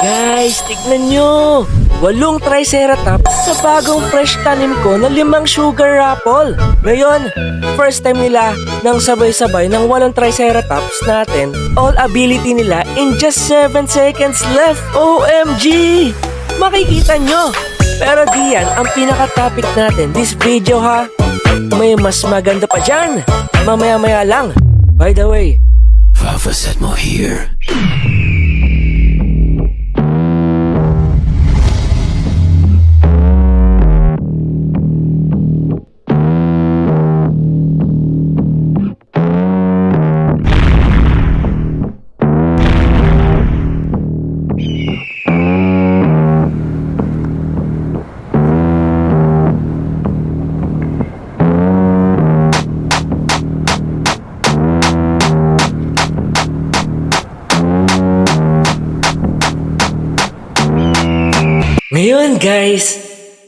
Guys, tignan nyo! 8 triceratops sa bagong fresh tanim ko na 5 sugar apple. Ngayon, first time nila nang sabay-sabay ng 8 triceratops natin. All ability nila in just 7 seconds left. OMG! Makikita nyo! Pero di yan ang pinaka-topic natin this video ha. May mas maganda pa dyan. Mamaya-maya lang. By the way, Papa said more here. ngayon guys,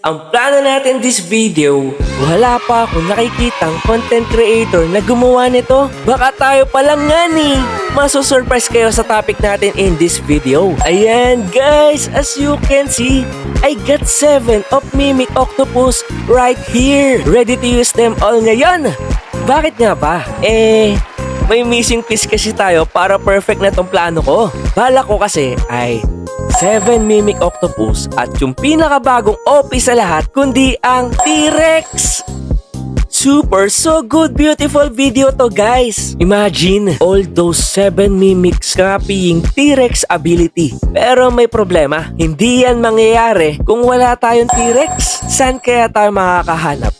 ang plano natin this video, wala pa akong nakikitang content creator na gumawa nito. Baka tayo pa lang nga ni. Masusurprise kayo sa topic natin in this video. Ayan guys, as you can see, I got 7 of Mimic Octopus right here. Ready to use them all ngayon. Bakit nga ba? May missing piece kasi tayo para perfect na tong plano ko. Bala ko kasi ay 7 Mimic Octopus at yung pinakabagong OP sa lahat kundi ang T-Rex. Super so good beautiful video to guys. Imagine all those 7 mimics copying T-Rex ability. Pero may problema, hindi yan mangyayari kung wala tayong T-Rex. Saan kaya tayo makakahanap?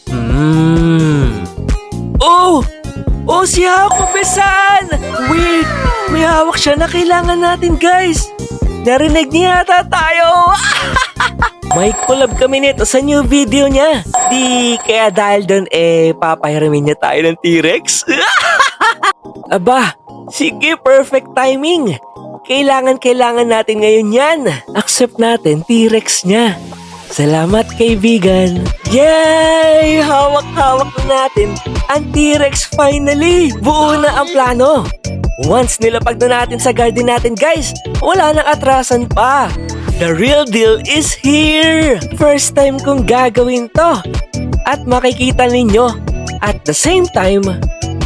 Oh, si Hakubesan! Wait, may hawak siya na kailangan natin guys. Narinig niya yata tayo. May collab kami nito sa new video niya. Di kaya dahil doon papahiramin niya tayo ng T-Rex. Aba, sige perfect timing. Kailangan natin ngayon yan. Accept natin T-Rex niya. Salamat kaibigan. Yay! Hawak-hawak na natin ang T-Rex finally. Buo na ang plano. Once nilapag na natin sa garden natin guys, wala nang atrasan pa. The real deal is here. First time kong gagawin to. At makikita ninyo, at the same time,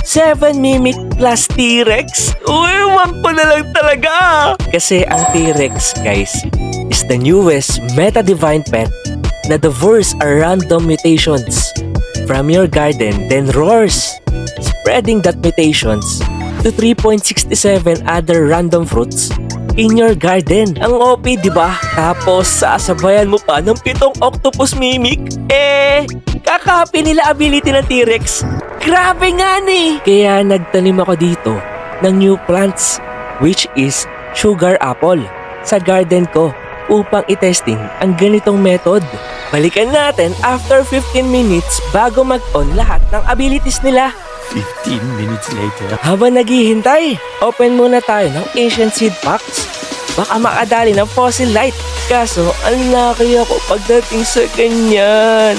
7 Mimic plus T-Rex. Uy, 1 pa na lang talaga. Kasi ang T-Rex guys, is the newest meta-divine pet na diverse are random mutations from your garden then roars, spreading that mutations to 3.67 other random fruits in your garden. Ang OP, di ba? Tapos sasabayan mo pa ng 7 octopus mimic. Kakapi nila ability ng T-Rex. Grabe nga ni! Kaya nagtanim ako dito ng new plants which is sugar apple sa garden ko upang itesting ang ganitong method. Balikan natin after 15 minutes bago mag-on lahat ng abilities nila. 15 minutes later. Habang naghihintay, open muna tayo ng ancient seed packs. Baka makadali ng fossil light. Kaso, unlucky ako pagdating sa ganyan.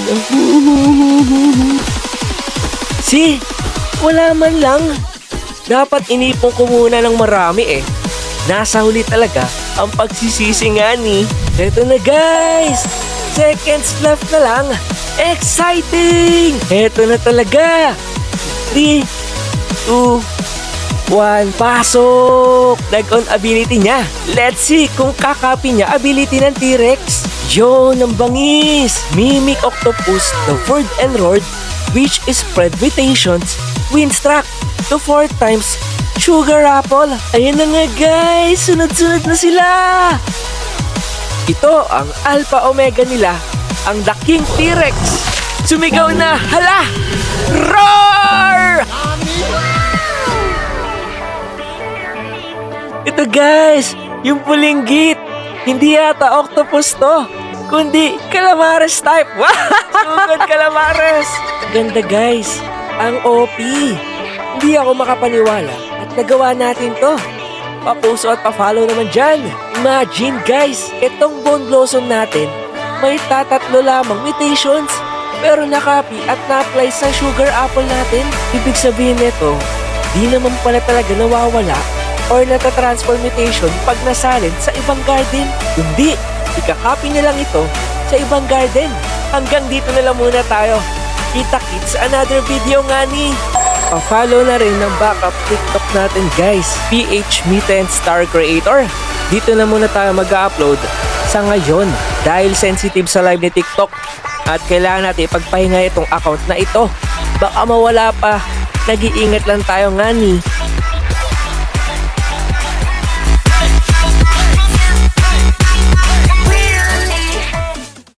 See? Wala man lang. Dapat inipon ko muna ng marami Nasa huli talaga ang pagsisisi nga ni. Eto na guys! Seconds left na lang. Exciting! Eto na talaga. 3, 2, 1, pasok! Nag-on ability niya. Let's see kung kakopy niya ability ng T-Rex. Yun, ang bangis! Mimic Octopus, the word and roared, which is spread mutations, windstruck to 4 times sugar apple. Ayan na nga guys, sunod-sunod na sila! Ito ang alpha omega nila, ang The King T-Rex. Sumigaw na, hala! Roar! Ito guys, yung pulinggit. Hindi yata octopus to, kundi calamares type. Sugod calamares. Ganda guys, ang OP. Hindi ako makapaniwala at nagawa natin to. Pa-puso at pa-follow naman dyan. Imagine guys, itong bone blossom natin, may tatatlo lamang mutations. Pero na-copy at na-apply sa sugar apple natin. Ibig sabihin nito, di naman pala talaga nawawala or natatransformation pag nasalin sa ibang garden. Kundi, ikakopy na lang ito sa ibang garden. Hanggang dito na lang muna tayo. Kita-kits sa another video nga ni. Pa-follow na rin ng backup TikTok natin guys. PH Mitten Star Creator. Dito na muna tayo mag-upload sa ngayon dahil sensitive sa live ni TikTok at kailangan natin ipagpahinga itong account na ito. Baka mawala pa. Nag-iingat lang tayo nga ni.